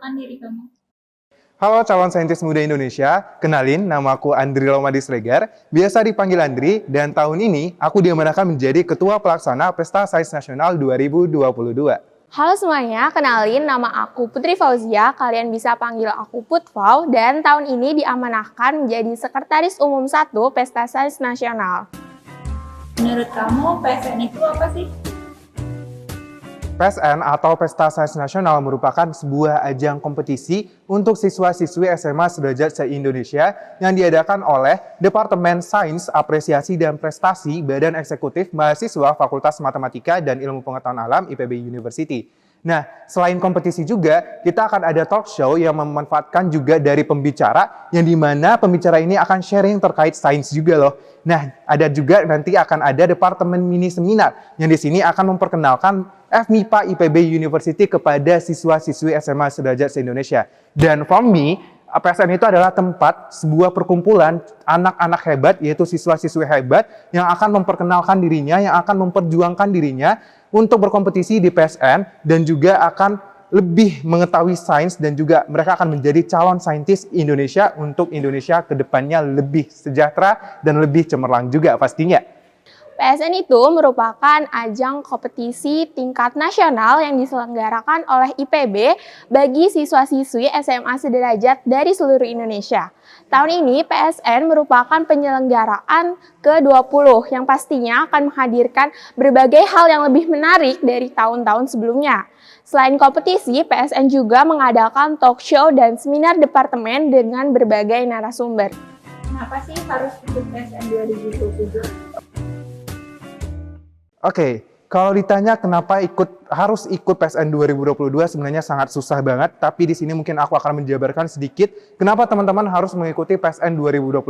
perkenalkan diri kamu. Halo calon saintis muda Indonesia, kenalin namaku Andri Lomadi Sregar, biasa dipanggil Andri, dan tahun ini aku diamanahkan menjadi Ketua Pelaksana Pesta Sains Nasional 2022. Halo semuanya, kenalin nama aku Putri Fauzia, kalian bisa panggil aku Putfau, dan tahun ini diamanahkan menjadi Sekretaris Umum 1 Pesta Sains Nasional. Menurut kamu, PSN itu apa sih? PSN atau Pesta Sains Nasional merupakan sebuah ajang kompetisi untuk siswa-siswi SMA sederajat se-Indonesia yang diadakan oleh Departemen Sains, Apresiasi, dan Prestasi Badan Eksekutif Mahasiswa Fakultas Matematika dan Ilmu Pengetahuan Alam IPB University. Nah, selain kompetisi juga, kita akan ada talk show yang memanfaatkan juga dari pembicara, yang dimana pembicara ini akan sharing terkait sains juga loh. Nah, ada juga nanti akan ada departemen mini seminar, yang di sini akan memperkenalkan FMIPA IPB University kepada siswa-siswi SMA sederajat se-Indonesia. Dan for me, PSN itu adalah tempat sebuah perkumpulan anak-anak hebat, yaitu siswa-siswi hebat yang akan memperkenalkan dirinya, yang akan memperjuangkan dirinya untuk berkompetisi di PSN dan juga akan lebih mengetahui sains dan juga mereka akan menjadi calon saintis Indonesia untuk Indonesia ke depannya lebih sejahtera dan lebih cemerlang juga pastinya. PSN itu merupakan ajang kompetisi tingkat nasional yang diselenggarakan oleh IPB bagi siswa-siswi SMA sederajat dari seluruh Indonesia. Tahun ini PSN merupakan penyelenggaraan ke-20 yang pastinya akan menghadirkan berbagai hal yang lebih menarik dari tahun-tahun sebelumnya. Selain kompetisi, PSN juga mengadakan talk show dan seminar departemen dengan berbagai narasumber. Kenapa sih harus ikut PSN 2022? Oke, kalau ditanya kenapa harus ikut PSN 2022 sebenarnya sangat susah banget, tapi di sini mungkin aku akan menjabarkan sedikit kenapa teman-teman harus mengikuti PSN 2022.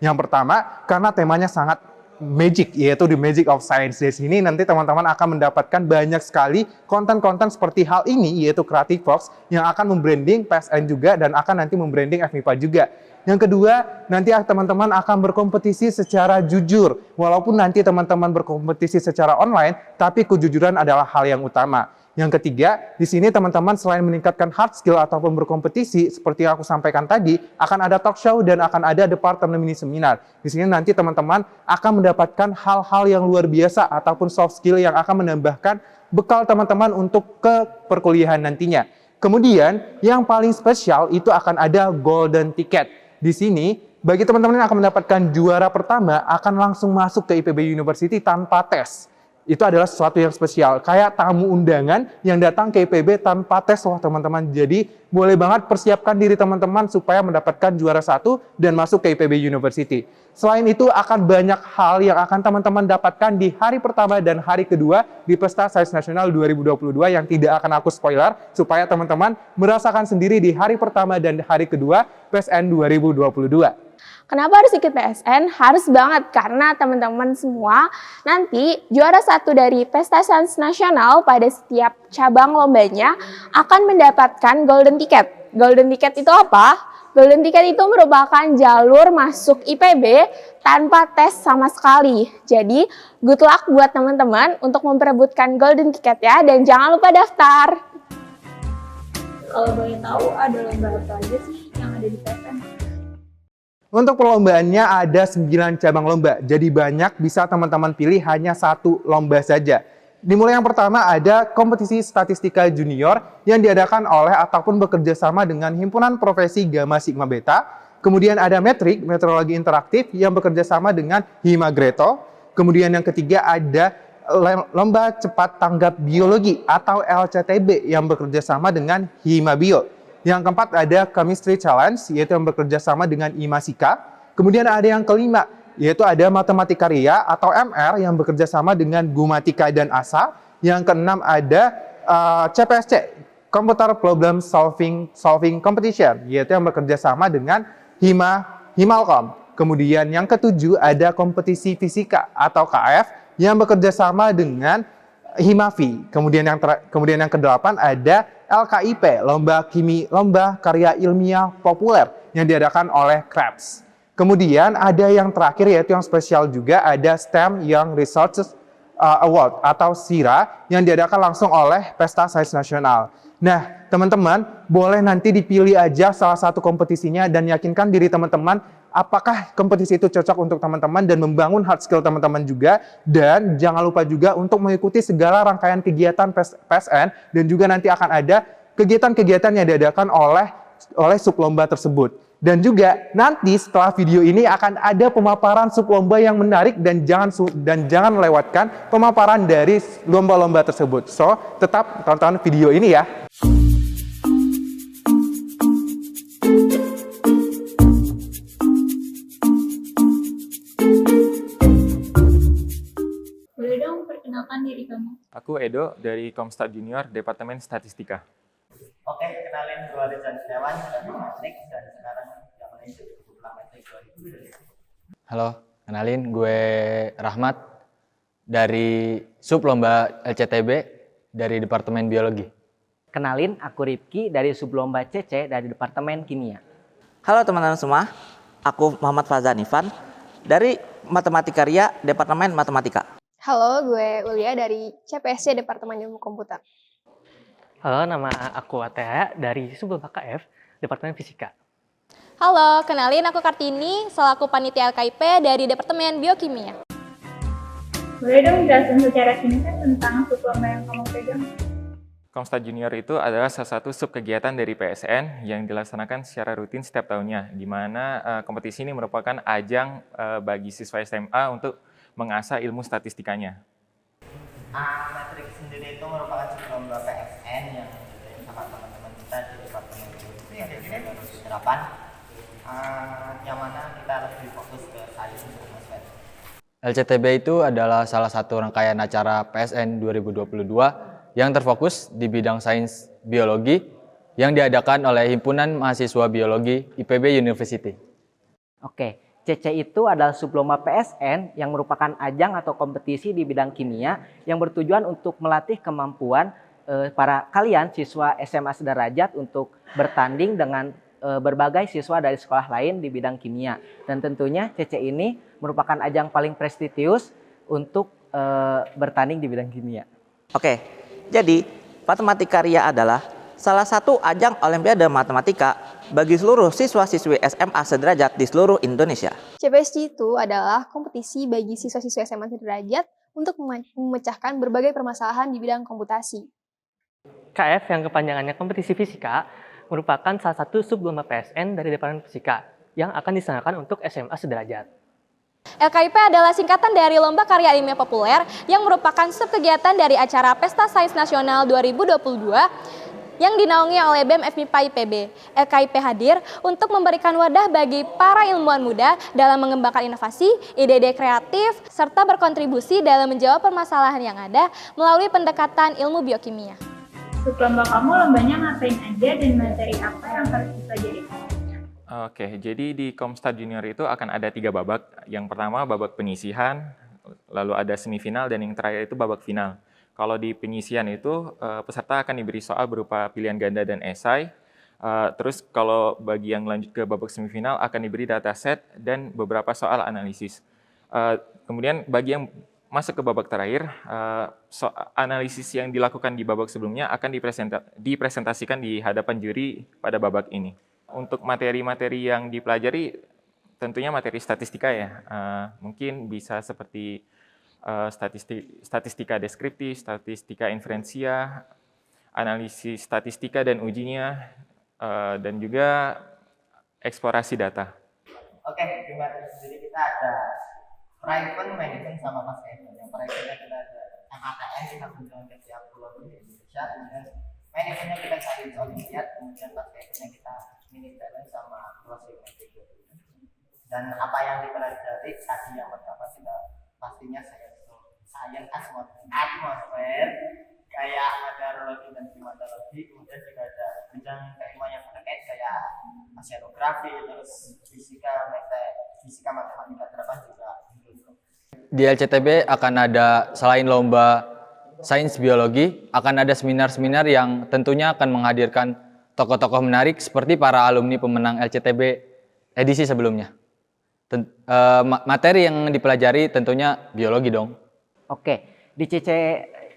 Yang pertama, karena temanya sangat magic, yaitu The Magic of Science. Di sini nanti teman-teman akan mendapatkan banyak sekali konten-konten seperti hal ini, yaitu Creative Fox, yang akan membranding PSN juga dan akan nanti membranding FMIPA juga. Yang kedua, nanti teman-teman akan berkompetisi secara jujur. Walaupun nanti teman-teman berkompetisi secara online, tapi kejujuran adalah hal yang utama. Yang ketiga, di sini teman-teman selain meningkatkan hard skill ataupun berkompetisi, seperti yang aku sampaikan tadi, akan ada talk show dan akan ada departemen mini seminar. Di sini nanti teman-teman akan mendapatkan hal-hal yang luar biasa ataupun soft skill yang akan menambahkan bekal teman-teman untuk ke perkuliahan nantinya. Kemudian, yang paling spesial itu akan ada golden ticket. Di sini, bagi teman-teman yang akan mendapatkan juara pertama, akan langsung masuk ke IPB University tanpa tes. Itu adalah sesuatu yang spesial, kayak tamu undangan yang datang ke IPB tanpa tes loh teman-teman. Jadi, boleh banget persiapkan diri teman-teman supaya mendapatkan juara 1 dan masuk ke IPB University. Selain itu, akan banyak hal yang akan teman-teman dapatkan di hari pertama dan hari kedua di Pesta Sains Nasional 2022 yang tidak akan aku spoiler, supaya teman-teman merasakan sendiri di hari pertama dan hari kedua PSN 2022. Kenapa harus ikut PSN? Harus banget, karena teman-teman semua nanti juara 1 dari Pesta Sains Nasional pada setiap cabang lombanya akan mendapatkan golden ticket. Golden ticket itu apa? Golden ticket itu merupakan jalur masuk IPB tanpa tes sama sekali. Jadi, good luck buat teman-teman untuk memperebutkan golden ticket ya, dan jangan lupa daftar. Kalau boleh tahu, ada lomba apa aja sih yang ada di PSN? Untuk perlombaannya ada 9 cabang lomba, jadi banyak bisa teman-teman pilih hanya 1 lomba saja. Dimulai yang pertama ada kompetisi statistika junior yang diadakan oleh ataupun bekerja sama dengan Himpunan Profesi Gamma Sigma Beta. Kemudian ada meteorologi interaktif yang bekerja sama dengan Himagreto. Kemudian yang ketiga ada lomba cepat tanggap biologi atau LCTB yang bekerja sama dengan Himabio. Yang keempat ada Chemistry Challenge, yaitu yang bekerja sama dengan Imasika. Kemudian ada yang kelima, yaitu ada Matematika Ria atau MR yang bekerja sama dengan Gumatika dan ASA. Yang keenam ada CPSC, Computer Problem Solving Competition, yaitu yang bekerja sama dengan Himalcom. Kemudian yang ketujuh ada kompetisi fisika atau KF yang bekerja sama dengan Himavi. Kemudian yang kedelapan ada LKIP, Lomba Karya Ilmiah Populer yang diadakan oleh Krebs. Kemudian ada yang terakhir yaitu yang spesial juga, ada STEM Young Research Award atau SIRA yang diadakan langsung oleh Pesta Sains Nasional. Nah, teman-teman boleh nanti dipilih aja salah satu kompetisinya dan yakinkan diri teman-teman apakah kompetisi itu cocok untuk teman-teman dan membangun hard skill teman-teman juga. Dan jangan lupa juga untuk mengikuti segala rangkaian kegiatan PSN dan juga nanti akan ada kegiatan-kegiatan yang diadakan oleh sublomba tersebut. Dan juga nanti setelah video ini akan ada pemaparan sublomba yang menarik dan jangan melewatkan pemaparan dari lomba-lomba tersebut. So, tetap tonton video ini ya. Boleh dong perkenalkan diri kamu. Aku Edo dari Komstat Junior, Departemen Statistika. Oke, kenalin gue Rizal Setiawan dari Matrik dan sekarang zaman itu Matrik 2020. Halo, kenalin gue Rahmat dari Sub Lomba LCTB dari Departemen Biologi. Kenalin, aku Ripki dari Sublomba CC dari Departemen Kimia. Halo teman-teman semua, aku Muhammad Fazan Ivan dari Matematika Ria, Departemen Matematika. Halo, gue Ulia dari CPSC Departemen Ilmu Komputer. Halo, nama aku Atea dari Sublomba KF, Departemen Fisika. Halo, kenalin aku Kartini, selaku panitia LKIP dari Departemen Biokimia. Boleh dong jelasin secara singkat tentang sublomba yang kamu pegang? Komstat Junior itu adalah salah satu sub kegiatan dari PSN yang dilaksanakan secara rutin setiap tahunnya, di mana kompetisi ini merupakan ajang bagi siswa SMA untuk mengasah ilmu statistikanya. Matrik sendiri itu merupakan sublomba PSN yang diadain sama teman-teman kita di Departemen Biologi yang baru diterapkan, yang mana kita lebih fokus ke sains dan math. LCTB itu adalah salah satu rangkaian acara PSN 2022 yang terfokus di bidang sains biologi yang diadakan oleh Himpunan Mahasiswa Biologi IPB University. Oke, CC itu adalah sublomba PSN yang merupakan ajang atau kompetisi di bidang kimia yang bertujuan untuk melatih kemampuan para kalian siswa SMA sederajat untuk bertanding dengan berbagai siswa dari sekolah lain di bidang kimia. Dan tentunya CC ini merupakan ajang paling prestisius untuk bertanding di bidang kimia. Oke, jadi Matematika Ria adalah salah satu ajang Olimpiade Matematika bagi seluruh siswa-siswi SMA sederajat di seluruh Indonesia. CPSC itu adalah kompetisi bagi siswa-siswa SMA sederajat untuk memecahkan berbagai permasalahan di bidang komputasi. KF yang kepanjangannya kompetisi fisika merupakan salah satu sublomba PSN dari Departemen Fisika yang akan diselenggarakan untuk SMA sederajat. LKIP adalah singkatan dari Lomba Karya Ilmiah Populer yang merupakan subkegiatan dari acara Pesta Sains Nasional 2022 yang dinaungi oleh BEM FMIPA IPB. LKIP hadir untuk memberikan wadah bagi para ilmuwan muda dalam mengembangkan inovasi, ide-ide kreatif, serta berkontribusi dalam menjawab permasalahan yang ada melalui pendekatan ilmu biokimia. Sublomba kamu lombanya ngapain aja dan materi apa yang harus dipelajari? Oke, jadi di Komstat Junior itu akan ada 3 babak. Yang pertama babak penyisihan, lalu ada semifinal, dan yang terakhir itu babak final. Kalau di penyisihan itu peserta akan diberi soal berupa pilihan ganda dan esai. Terus kalau bagi yang lanjut ke babak semifinal akan diberi dataset dan beberapa soal analisis. Kemudian bagi yang masuk ke babak terakhir, analisis yang dilakukan di babak sebelumnya akan dipresentasikan di hadapan juri pada babak ini. Untuk materi-materi yang dipelajari tentunya materi statistika ya, mungkin bisa seperti statistika deskriptif, statistika inferensia, analisis statistika dan ujinya, dan juga eksplorasi data. Oke, di materi sendiri kita ada private management sama mas event. Yang private kita ada MATN, kita kunjungan ke tiap pulau di Indonesia, kemudian manajemennya kita sains olimpiad, kemudian mas eventnya kita mini balance sama closing metric. Dan apa yang dipelajari tadi yang pertama kita pastinya sains atmosfer, kayak meteorologi dan klimatologi, kemudian juga ada bidang keilmuan yang terkait kayak oceanografi, terus fisika matematika terapkan juga. Di LCTB akan ada selain lomba sains biologi, akan ada seminar-seminar yang tentunya akan menghadirkan tokoh-tokoh menarik seperti para alumni pemenang LCTB edisi sebelumnya. Materi yang dipelajari tentunya biologi dong. Oke, di CC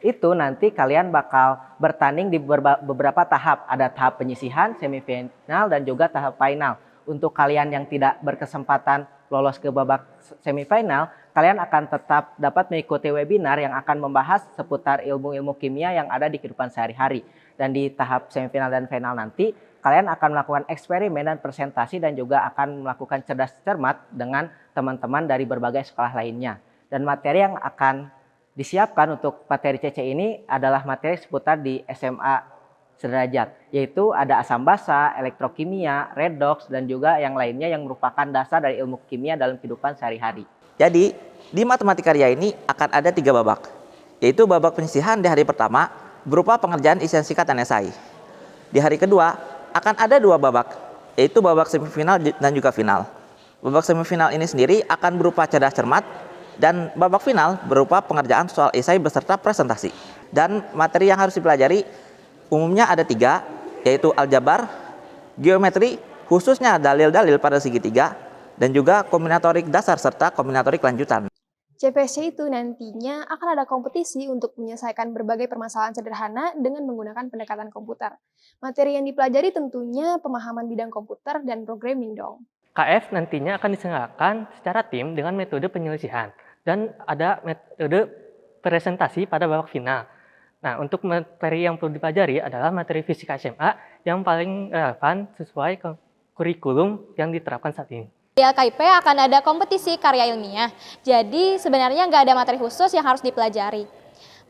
itu nanti kalian bakal bertanding di beberapa tahap. Ada tahap penyisihan, semifinal, dan juga tahap final. Untuk kalian yang tidak berkesempatan lolos ke babak semifinal, kalian akan tetap dapat mengikuti webinar yang akan membahas seputar ilmu-ilmu kimia yang ada di kehidupan sehari-hari. Dan di tahap semifinal dan final nanti, kalian akan melakukan eksperimen dan presentasi dan juga akan melakukan cerdas cermat dengan teman-teman dari berbagai sekolah lainnya. Dan materi yang akan disiapkan untuk materi CC ini adalah materi seputar di SMA sederajat, yaitu ada asam basa, elektrokimia, redoks, dan juga yang lainnya yang merupakan dasar dari ilmu kimia dalam kehidupan sehari-hari. Jadi, di matematika ria ini akan ada 3 babak, yaitu babak penyisihan di hari pertama berupa pengerjaan isian singkat dan esai. Di hari kedua akan ada 2 babak, yaitu babak semifinal dan juga final. Babak semifinal ini sendiri akan berupa cerdas cermat, dan babak final berupa pengerjaan soal esai beserta presentasi. Dan materi yang harus dipelajari umumnya ada 3, yaitu aljabar, geometri, khususnya dalil-dalil pada segitiga, dan juga kombinatorik dasar serta kombinatorik lanjutan. CPSC itu nantinya akan ada kompetisi untuk menyelesaikan berbagai permasalahan sederhana dengan menggunakan pendekatan komputer. Materi yang dipelajari tentunya pemahaman bidang komputer dan programming dong. KF nantinya akan diselenggarakan secara tim dengan metode penyelisihan dan ada metode presentasi pada babak final. Nah, untuk materi yang perlu dipelajari adalah materi fisika SMA yang paling relevan sesuai kurikulum yang diterapkan saat ini. Di LKIP akan ada kompetisi karya ilmiah, jadi sebenarnya nggak ada materi khusus yang harus dipelajari.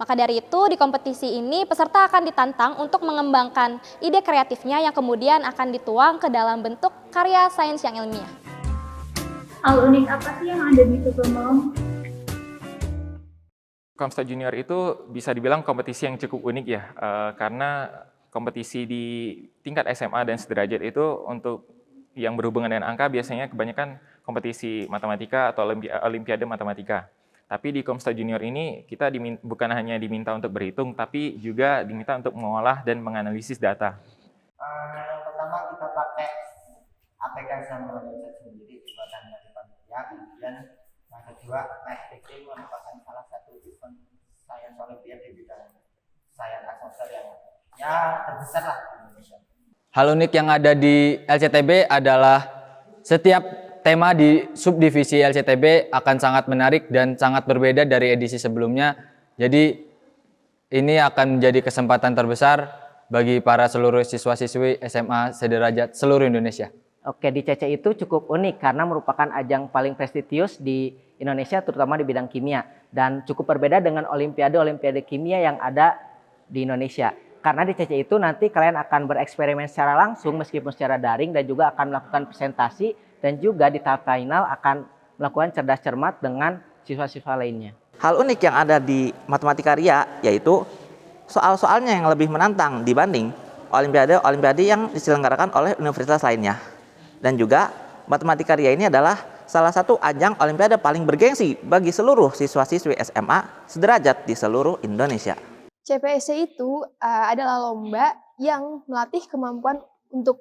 Maka dari itu, di kompetisi ini peserta akan ditantang untuk mengembangkan ide kreatifnya yang kemudian akan dituang ke dalam bentuk karya sains yang ilmiah. Hal unik apa sih yang ada di Sublombang? Komsta Junior itu bisa dibilang kompetisi yang cukup unik ya, karena kompetisi di tingkat SMA dan sederajat itu untuk yang berhubungan dengan angka biasanya kebanyakan kompetisi matematika atau olimpiade matematika. Tapi di Komsta Junior ini kita bukan hanya diminta untuk berhitung, tapi juga diminta untuk mengolah dan menganalisis data. Yang pertama kita pakai APK sama website sendiri buatan dari Panitia. Kemudian yang kedua, PSPC merupakan salah satu event sains olimpiade di bidang sains asal yang terbesar lah di Indonesia. Hal unik yang ada di LCTB adalah setiap tema di subdivisi LCTB akan sangat menarik dan sangat berbeda dari edisi sebelumnya. Jadi ini akan menjadi kesempatan terbesar bagi para seluruh siswa-siswi SMA sederajat seluruh Indonesia. Oke, di CC itu cukup unik karena merupakan ajang paling prestisius di Indonesia terutama di bidang kimia dan cukup berbeda dengan olimpiade kimia yang ada di Indonesia. Karena di CC itu nanti kalian akan bereksperimen secara langsung meskipun secara daring dan juga akan melakukan presentasi dan juga di tahap final akan melakukan cerdas cermat dengan siswa-siswa lainnya. Hal unik yang ada di matematika ria yaitu soal-soalnya yang lebih menantang dibanding olimpiade yang diselenggarakan oleh universitas lainnya. Dan juga matematika ria ini adalah salah satu ajang olimpiade paling bergengsi bagi seluruh siswa-siswi SMA sederajat di seluruh Indonesia. CPSC itu adalah lomba yang melatih kemampuan untuk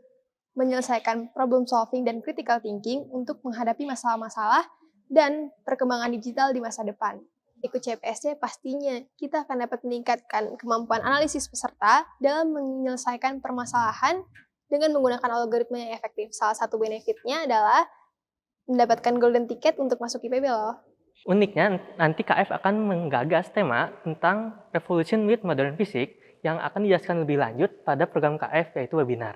menyelesaikan problem solving dan critical thinking untuk menghadapi masalah-masalah dan perkembangan digital di masa depan. Ikut CPSC pastinya kita akan dapat meningkatkan kemampuan analisis peserta dalam menyelesaikan permasalahan dengan menggunakan algoritma yang efektif. Salah satu benefitnya adalah mendapatkan golden ticket untuk masuk IPB loh. Uniknya, nanti KF akan menggagas tema tentang Revolution with Modern Physics yang akan dijelaskan lebih lanjut pada program KF yaitu webinar.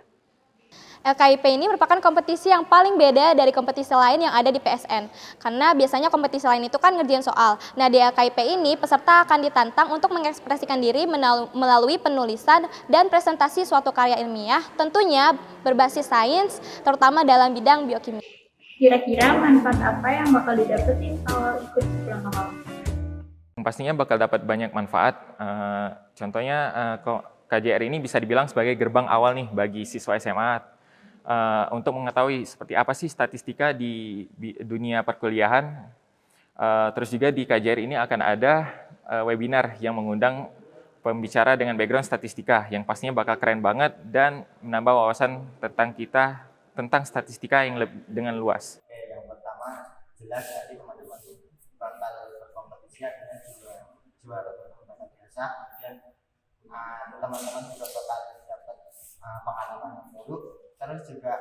LKIP ini merupakan kompetisi yang paling beda dari kompetisi lain yang ada di PSN. Karena biasanya kompetisi lain itu kan ngerjain soal. Nah, di LKIP ini peserta akan ditantang untuk mengekspresikan diri melalui penulisan dan presentasi suatu karya ilmiah, tentunya berbasis sains, terutama dalam bidang biokimia. Kira-kira manfaat apa yang bakal didapetin kalau ikut Sublombang? Pastinya bakal dapat banyak manfaat. Contohnya KJR ini bisa dibilang sebagai gerbang awal nih bagi siswa SMA untuk mengetahui seperti apa sih statistika di dunia perkuliahan. Terus juga di KJR ini akan ada webinar yang mengundang pembicara dengan background statistika yang pastinya bakal keren banget dan menambah wawasan tentang statistika yang dengan luas. Yang pertama, jelas nanti teman-teman bakal berkompetisi dengan juara biasa. Kemudian teman-teman juga bakal dapat pengalaman yang baru. Terus juga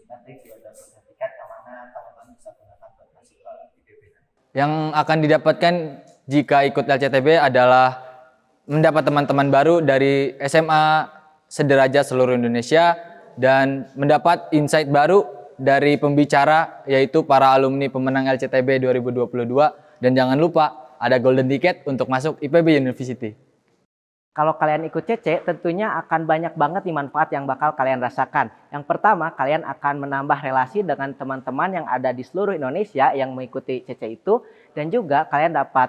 nanti juga ada sertifikat yang mana teman-teman bisa gunakan buat masuk ke IPB. Yang akan didapatkan jika ikut LCTB adalah mendapat teman-teman baru dari SMA sederajat seluruh Indonesia dan mendapat insight baru dari pembicara yaitu para alumni pemenang LCTB 2022 dan jangan lupa ada golden ticket untuk masuk IPB University. Kalau kalian ikut CC, tentunya akan banyak banget nih manfaat yang bakal kalian rasakan. Yang pertama, kalian akan menambah relasi dengan teman-teman yang ada di seluruh Indonesia yang mengikuti CC itu. Dan juga kalian dapat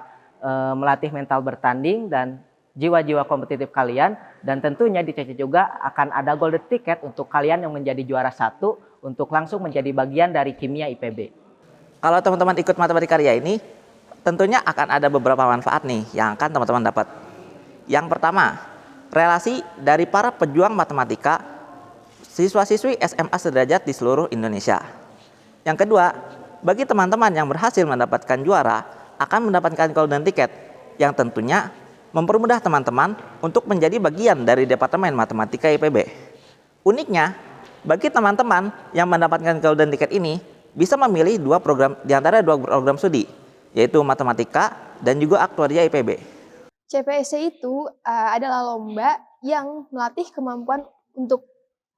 melatih mental bertanding dan jiwa-jiwa kompetitif kalian. Dan tentunya di CC juga akan ada golden ticket untuk kalian yang menjadi juara 1 untuk langsung menjadi bagian dari kimia IPB. Kalau teman-teman ikut matematika karya ini, tentunya akan ada beberapa manfaat nih yang akan teman-teman dapat. Yang pertama, relasi dari para pejuang matematika siswa-siswi SMA sederajat di seluruh Indonesia. Yang kedua, bagi teman-teman yang berhasil mendapatkan juara akan mendapatkan golden ticket yang tentunya mempermudah teman-teman untuk menjadi bagian dari Departemen Matematika IPB. Uniknya, bagi teman-teman yang mendapatkan golden ticket ini bisa memilih di antara dua program studi, yaitu matematika dan juga aktuaria IPB. CPSC itu adalah lomba yang melatih kemampuan untuk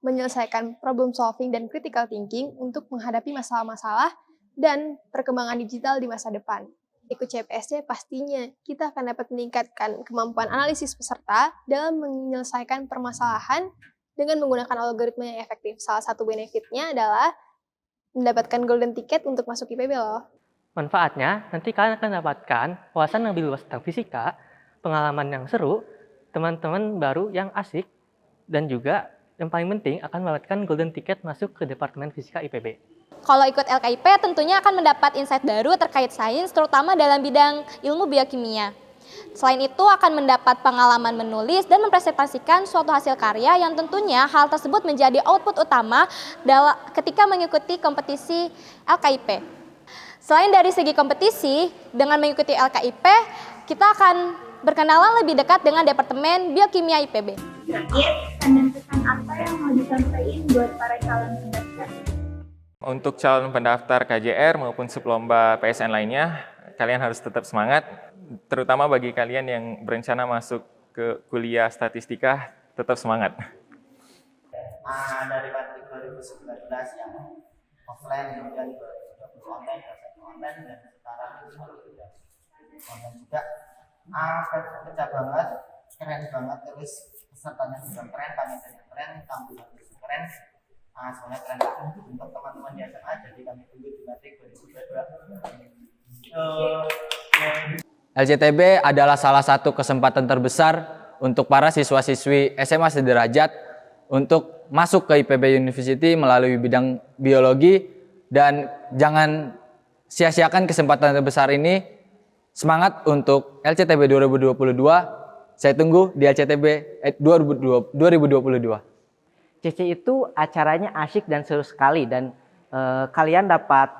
menyelesaikan problem solving dan critical thinking untuk menghadapi masalah-masalah dan perkembangan digital di masa depan. Ikut CPSC pastinya kita akan dapat meningkatkan kemampuan analisis peserta dalam menyelesaikan permasalahan dengan menggunakan algoritma yang efektif. Salah satu benefitnya adalah mendapatkan golden ticket untuk masuk IPB loh. Manfaatnya, nanti kalian akan dapatkan wawasan yang lebih luas tentang fisika, pengalaman yang seru, teman-teman baru yang asik, dan juga yang paling penting akan mendapatkan golden ticket masuk ke Departemen Fisika IPB. Kalau ikut LKIP tentunya akan mendapat insight baru terkait sains, terutama dalam bidang ilmu biokimia. Selain itu akan mendapat pengalaman menulis dan mempresentasikan suatu hasil karya yang tentunya hal tersebut menjadi output utama ketika mengikuti kompetisi LKIP. Selain dari segi kompetisi, dengan mengikuti LKIP, kita akan berkenalan lebih dekat dengan Departemen Biokimia IPB. Terakhir, pesan dan pesan apa yang mau disampaikan buat para calon pendaftar? Untuk calon pendaftar KJR maupun sublomba PSN lainnya, kalian harus tetap semangat, terutama bagi kalian yang berencana masuk ke kuliah statistika, tetap semangat. Dari Batik 2019 yang offline, kemudian 2020 online, dan sekarang sudah online juga. Kerja banget, keren banget, terus pesertanya juga keren, panitianya keren, tampilan juga keren, semuanya keren banget untuk teman-teman di SMA. Jadi kami tunggu di Batik 2022. LCTB adalah salah satu kesempatan terbesar untuk para siswa-siswi SMA sederajat untuk masuk ke IPB University melalui bidang biologi, dan jangan sia-siakan kesempatan terbesar ini. Semangat untuk LCTB 2022. Saya tunggu di LCTB 2022. CC itu acaranya asyik dan seru sekali, dan kalian dapat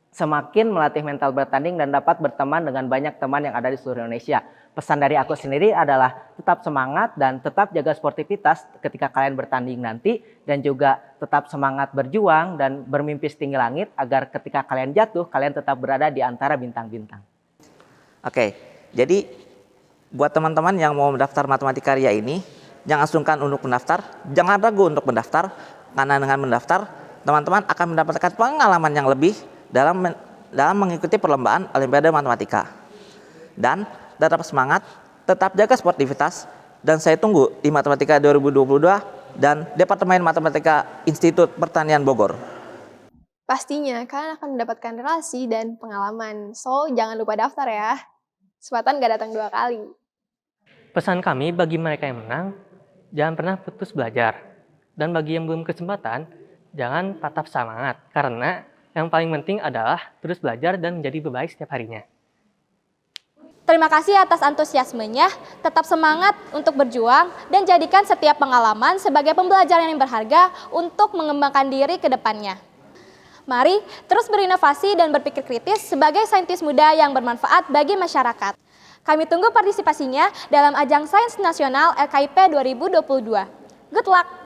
semakin melatih mental bertanding dan dapat berteman dengan banyak teman yang ada di seluruh Indonesia. Pesan dari aku sendiri adalah tetap semangat dan tetap jaga sportivitas ketika kalian bertanding nanti, dan juga tetap semangat berjuang dan bermimpi setinggi langit agar ketika kalian jatuh, kalian tetap berada di antara bintang-bintang. Oke, jadi buat teman-teman yang mau mendaftar matematika karya ini, jangan sungkan untuk mendaftar, jangan ragu untuk mendaftar, karena dengan mendaftar, teman-teman akan mendapatkan pengalaman yang lebih dalam mengikuti perlombaan Olimpiade Matematika. Dan tetap semangat, tetap jaga sportivitas, dan saya tunggu di Matematika 2022 dan Departemen Matematika Institut Pertanian Bogor. Pastinya kalian akan mendapatkan relasi dan pengalaman, so jangan lupa daftar ya. Kesempatan gak datang 2 kali. Pesan kami bagi mereka yang menang, jangan pernah putus belajar. Dan bagi yang belum kesempatan, jangan patah semangat. Karena yang paling penting adalah terus belajar dan menjadi lebih baik setiap harinya. Terima kasih atas antusiasmenya, tetap semangat untuk berjuang, dan jadikan setiap pengalaman sebagai pembelajaran yang berharga untuk mengembangkan diri ke depannya. Mari terus berinovasi dan berpikir kritis sebagai saintis muda yang bermanfaat bagi masyarakat. Kami tunggu partisipasinya dalam ajang Sains Nasional LKIP 2022. Good luck!